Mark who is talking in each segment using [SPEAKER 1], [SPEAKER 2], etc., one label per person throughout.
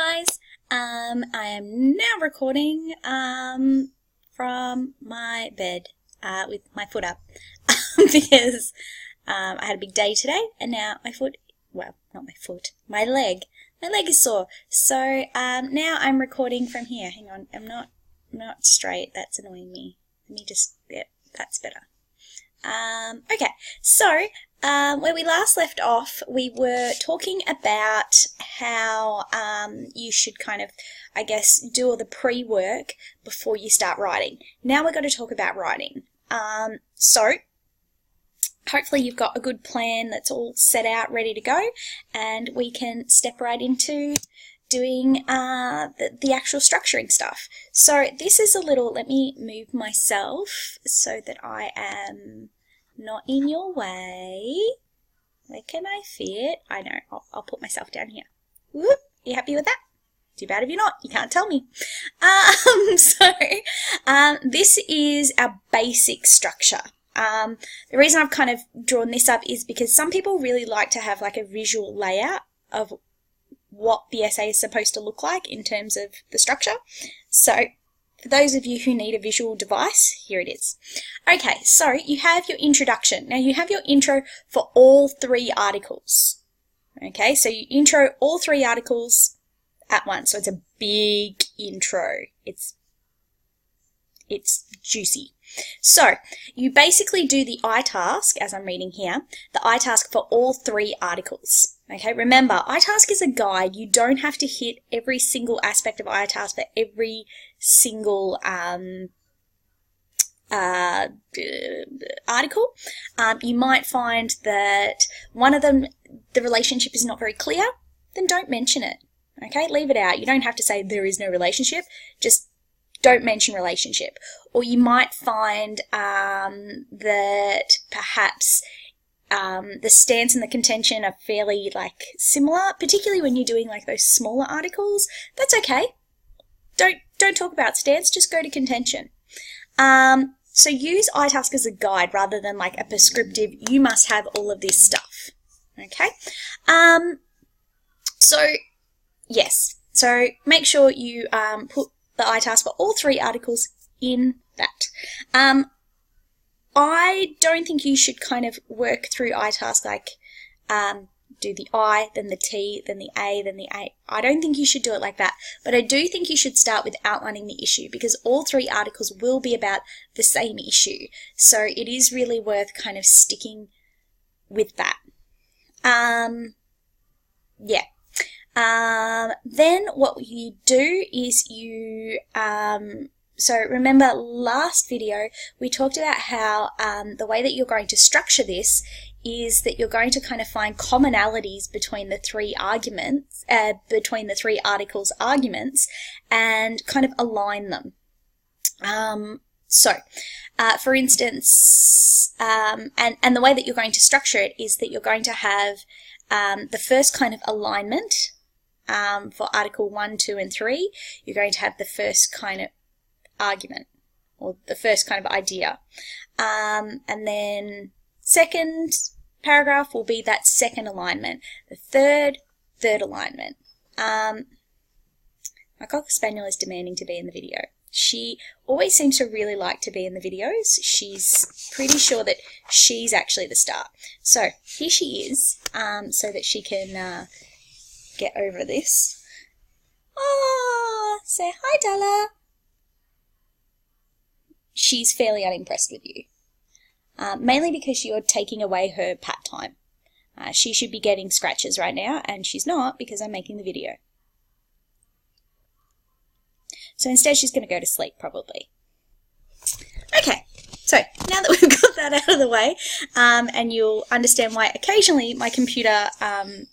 [SPEAKER 1] guys, I am now recording from my bed with my foot up because I had a big day today and now my foot, well, not my foot, my leg is sore. So now I'm recording from here. Hang on, I'm not straight, that's annoying me. Let me just, yep, that's better. Okay, so where we last left off, we were talking about how you should kind of, I guess, do all the pre-work before you start writing. Now we're going to talk about writing. So hopefully you've got a good plan that's all set out, ready to go, and we can step right into doing the actual structuring stuff. So this is a little, let me move myself so that I am not in your way. Where can I fit? I know, I'll put myself down here. Whoop, you happy with that? Too bad if you're not, you can't tell me. This is our basic structure. The reason I've kind of drawn this up is because some people really like to have like a visual layout of what the essay is supposed to look like in terms of the structure. So for those of you who need a visual device, here it is. Okay, so you have your introduction. Now you have your intro for all three articles. Okay, so you intro all three articles at once. So it's a big intro. It's juicy. So you basically do the I task, as I'm reading here, the I task for all three articles. Okay, remember, I task is a guide. You don't have to hit every single aspect of I task for every single article. You might find that one of them, the relationship is not very clear, then don't mention it. Okay, leave it out. You don't have to say there is no relationship, just don't mention relationship. Or you might find that perhaps the stance and the contention are fairly like similar, particularly when you're doing like those smaller articles. That's okay. Don't talk about stance, just go to contention. So use iTask as a guide rather than like a prescriptive, you must have all of this stuff. Okay? So yes, so make sure you put the iTask for all three articles in that. I don't think you should kind of work through iTask like do the I, then the T, then the A, then the A. I don't think you should do it like that, but I do think you should start with outlining the issue because all three articles will be about the same issue. So it is really worth kind of sticking with that. Yeah. Then what you do is you, so remember last video we talked about how the way that you're going to structure this is that you're going to kind of find commonalities between the three arguments, between the three articles' arguments, and kind of align them. For instance, and the way that you're going to structure it is that you're going to have the first kind of alignment for Article 1, 2, and 3. You're going to have the first kind of argument, or the first kind of idea. And then second paragraph will be that second alignment. The third alignment. My Cocker Spaniel is demanding to be in the video. She always seems to really like to be in the videos. She's pretty sure that she's actually the star. So here she is, so that she can get over this. Oh, say hi, Della. She's fairly unimpressed with you. Mainly because you're taking away her pat time. She should be getting scratches right now, and she's not because I'm making the video. So instead she's going to go to sleep, probably. Okay, so now that we've got that out of the way, and you'll understand why occasionally my computer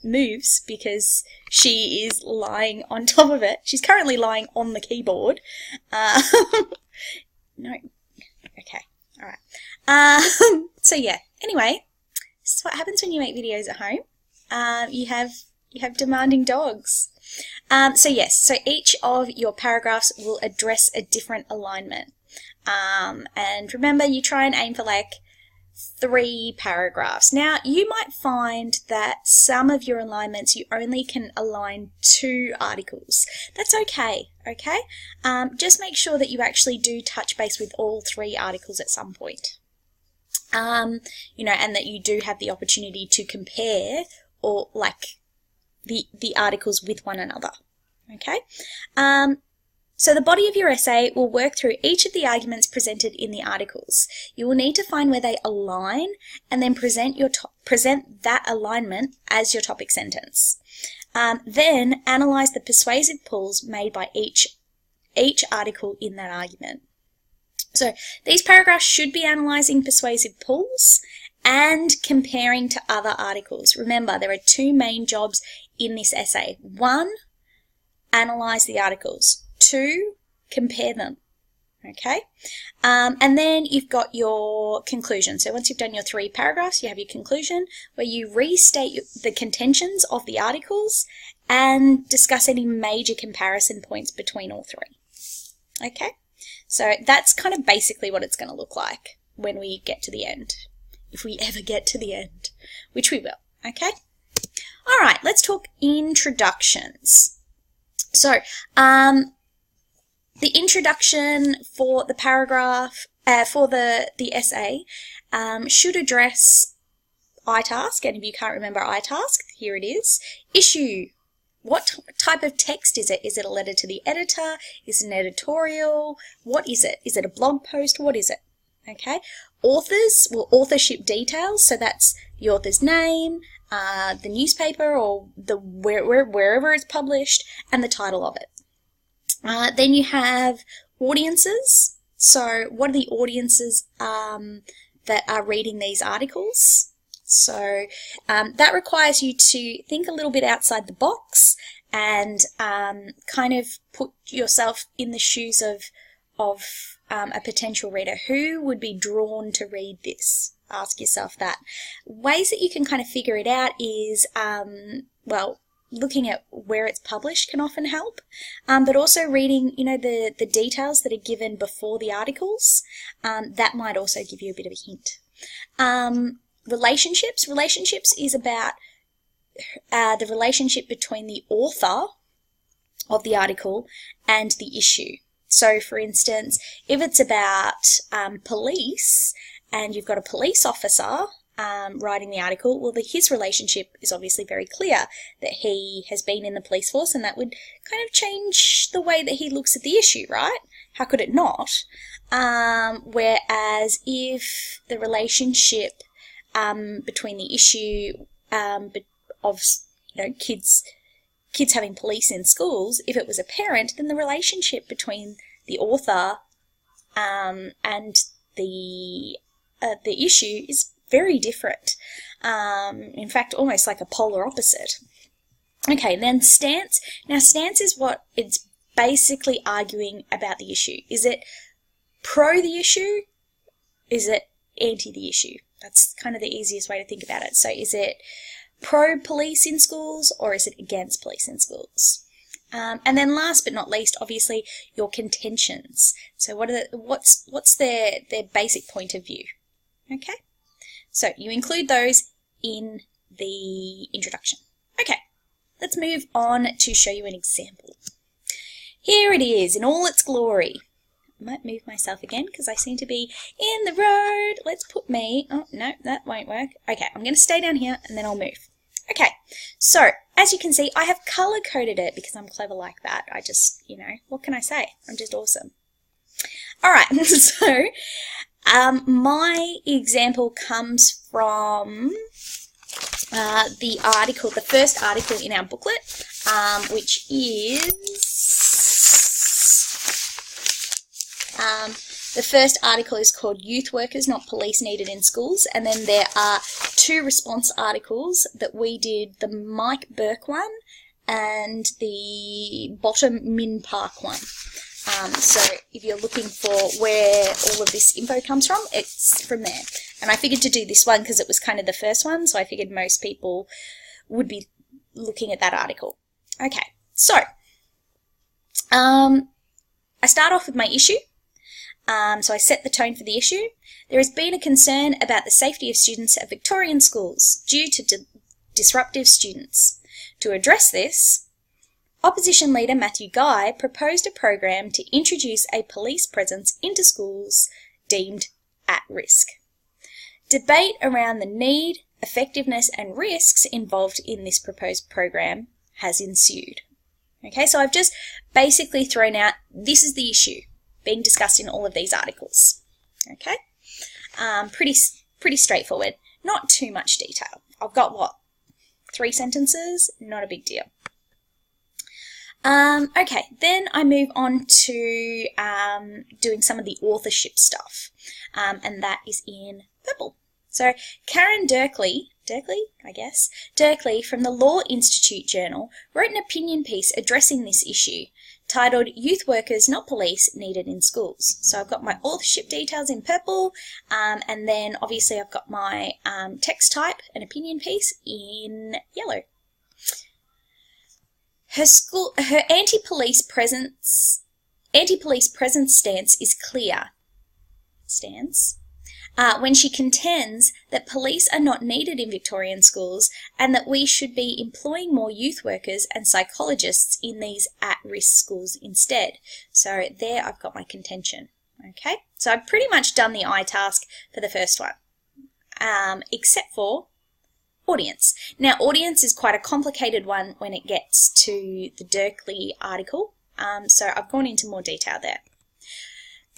[SPEAKER 1] moves because she is lying on top of it. She's currently lying on the keyboard. No. Okay. All right. So yeah. Anyway, this is what happens when you make videos at home. You have demanding dogs. So yes. So each of your paragraphs will address a different alignment. And remember, you try and aim for like 3 paragraphs. Now, you might find that some of your alignments you only can align 2 articles. That's okay, okay? Just make sure that you actually do touch base with all 3 articles at some point. You know, and that you do have the opportunity to compare or like the articles with one another, okay? So the body of your essay will work through each of the arguments presented in the articles. You will need to find where they align and then present that alignment as your topic sentence. Then analyze the persuasive pulls made by each article in that argument. So these paragraphs should be analysing persuasive pulls and comparing to other articles. Remember, there are 2 main jobs in this essay. 1, analyse the articles. 2, compare them. Okay? And then you've got your conclusion. So once you've done your 3 paragraphs, you have your conclusion where you restate the contentions of the articles and discuss any major comparison points between all 3. Okay? So that's kind of basically what it's going to look like when we get to the end. If we ever get to the end, which we will. Okay? All right, let's talk introductions. So, the introduction for the paragraph, for the essay, should address iTask, and if you can't remember iTask, here it is. Issue. What type of text is it? Is it a letter to the editor? Is it an editorial? What is it? Is it a blog post? What is it? Okay. Authors, well, authorship details, so that's the author's name, the newspaper or the wherever it's published, and the title of it. Then you have audiences. So what are the audiences that are reading these articles? So that requires you to think a little bit outside the box and kind of put yourself in the shoes of a potential reader. Who would be drawn to read this? Ask yourself that. Ways that you can kind of figure it out is, well, looking at where it's published can often help, but also reading, you know, the details that are given before the articles. That might also give you a bit of a hint. Relationships. Relationships is about the relationship between the author of the article and the issue. So, for instance, if it's about police and you've got a police officer writing the article, well, his relationship is obviously very clear that he has been in the police force, and that would kind of change the way that he looks at the issue, right? How could it not? Whereas if the relationship between the issue of, you know, kids having police in schools, if it was a parent, then the relationship between the author and the issue is very different. In fact, almost like a polar opposite. Okay, then stance. Now, stance is what it's basically arguing about the issue. Is it pro the issue? Is it anti the issue? That's kind of the easiest way to think about it. So is it pro police in schools or is it against police in schools? And then last but not least, obviously, your contentions. So what's their basic point of view? Okay? So you include those in the introduction. Okay, let's move on to show you an example. Here it is in all its glory. I might move myself again because I seem to be in the road. Let's put me, oh no, that won't work. Okay, I'm going to stay down here and then I'll move. Okay, so as you can see, I have color coded it because I'm clever like that. I just, you know, what can I say? I'm just awesome. All right, so my example comes from the article, the first article in our booklet, which is the first article is called Youth Workers, Not Police Needed in Schools, and then there are 2 response articles that we did, the Mike Burke one and the Bottom Min Park one. So if you're looking for where all of this info comes from, it's from there. And I figured to do this one because it was kind of the first one, so I figured most people would be looking at that article. Okay, so I start off with my issue. So I set the tone for the issue. There has been a concern about the safety of students at Victorian schools due to disruptive students. To address this, Opposition Leader Matthew Guy proposed a program to introduce a police presence into schools deemed at risk. Debate around the need, effectiveness and risks involved in this proposed program has ensued. Okay, so I've just basically thrown out, this is the issue being discussed in all of these articles. Okay, pretty straightforward, not too much detail. I've got 3 sentences, not a big deal. Okay, then I move on to doing some of the authorship stuff, and that is in purple. So Karen Dirkley from the Law Institute Journal wrote an opinion piece addressing this issue, titled Youth Workers Not Police Needed in Schools. So I've got my authorship details in purple, and then obviously I've got my text type, an opinion piece, in yellow. Her anti-police presence stance is clear. When she contends that police are not needed in Victorian schools and that we should be employing more youth workers and psychologists in these at-risk schools instead. So there I've got my contention. Okay, so I've pretty much done the I task for the first one, except for audience. Now, audience is quite a complicated one when it gets to the Dirkley article, so I've gone into more detail there.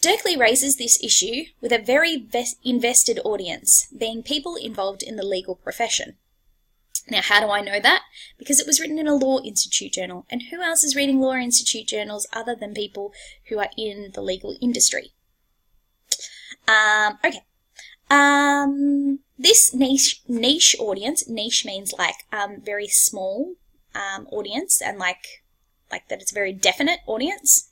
[SPEAKER 1] Dirkley raises this issue with a very invested audience, being people involved in the legal profession. Now, how do I know that? Because it was written in a Law Institute journal, and who else is reading Law Institute journals other than people who are in the legal industry? Okay. This niche audience, niche means like very small audience, and like that it's a very definite audience.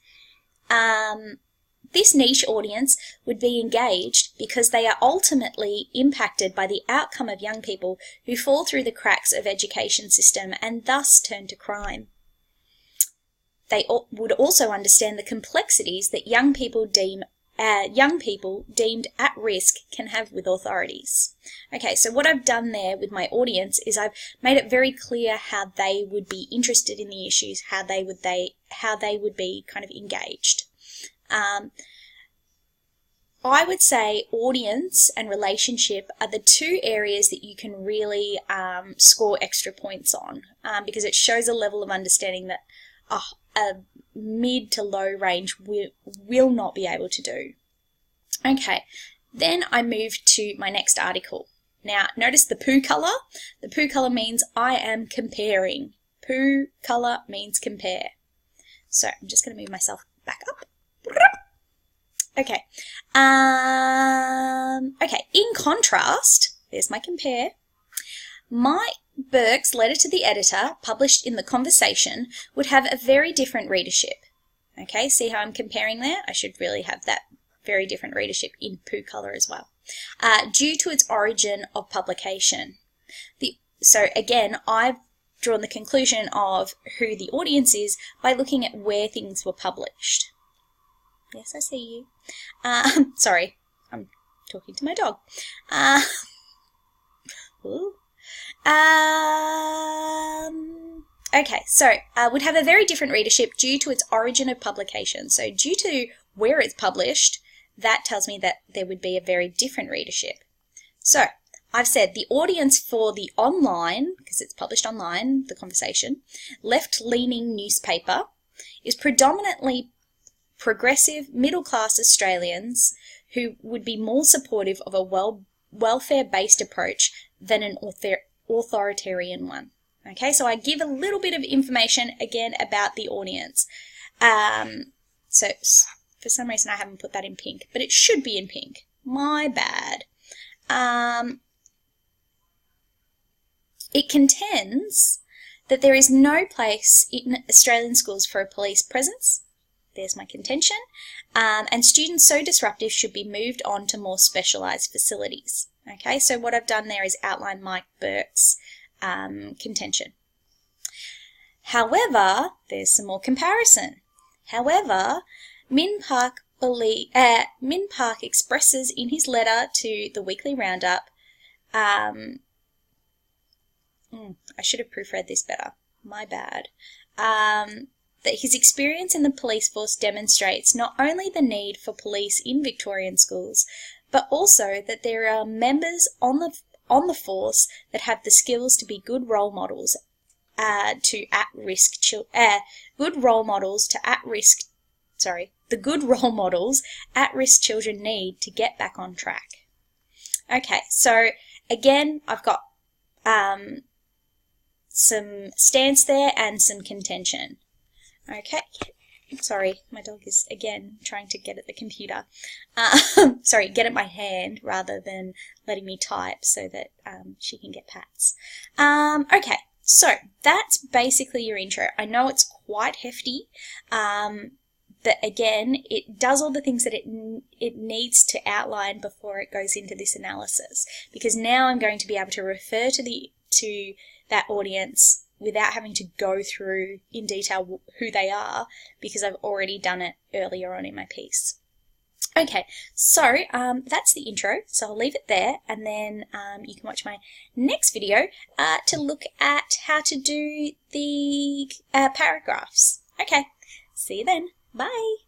[SPEAKER 1] This niche audience would be engaged because they are ultimately impacted by the outcome of young people who fall through the cracks of education system and thus turn to crime. They would also understand the complexities that young people deemed at risk can have with authorities. Okay, so what I've done there with my audience is I've made it very clear how they would be interested in the issues, how they would be kind of engaged. I would say audience and relationship are the 2 areas that you can really score extra points on, because it shows a level of understanding that a mid to low range will not be able to do. Okay, then I move to my next article. Now, notice the poo colour. The poo colour means I am comparing. Poo colour means compare. So I'm just going to move myself back up. Okay. Okay, in contrast, there's my compare. Mike Burke's letter to the editor, published in The Conversation, would have a very different readership. Okay, see how I'm comparing there? I should really have that very different readership in poo colour as well. Due to its origin of publication. So again, I've drawn the conclusion of who the audience is by looking at where things were published. Yes, I see you. Sorry, I'm talking to my dog. Okay, so would have a very different readership due to its origin of publication. So due to where it's published, that tells me that there would be a very different readership. So I've said the audience for the online, because it's published online, The Conversation, left-leaning newspaper is predominantly progressive, middle-class Australians who would be more supportive of a welfare-based approach than an authoritarian one. Okay, so I give a little bit of information again about the audience. So for some reason I haven't put that in pink, but it should be in pink. My bad. It contends that there is no place in Australian schools for a police presence. There's my contention. And students so disruptive should be moved on to more specialised facilities. Okay, so what I've done there is outline Mike Burke's contention. However, there's some more comparison. However, Min Park Min Park expresses in his letter to the Weekly Roundup, I should have proofread this better, my bad, that his experience in the police force demonstrates not only the need for police in Victorian schools, but also that there are members on the force that have the skills to be good role models the good role models at-risk children need to get back on track. Okay, so again, I've got some stance there and some contention. Okay, sorry, my dog is again trying to get at the computer. Sorry, get at my hand rather than letting me type so that she can get pats. Okay, so that's basically your intro. I know it's quite hefty, but again, it does all the things that it needs to outline before it goes into this analysis, because now I'm going to be able to refer to that audience without having to go through in detail who they are, because I've already done it earlier on in my piece. Okay, so that's the intro, so I'll leave it there, and then you can watch my next video to look at how to do the paragraphs. Okay, see you then. Bye!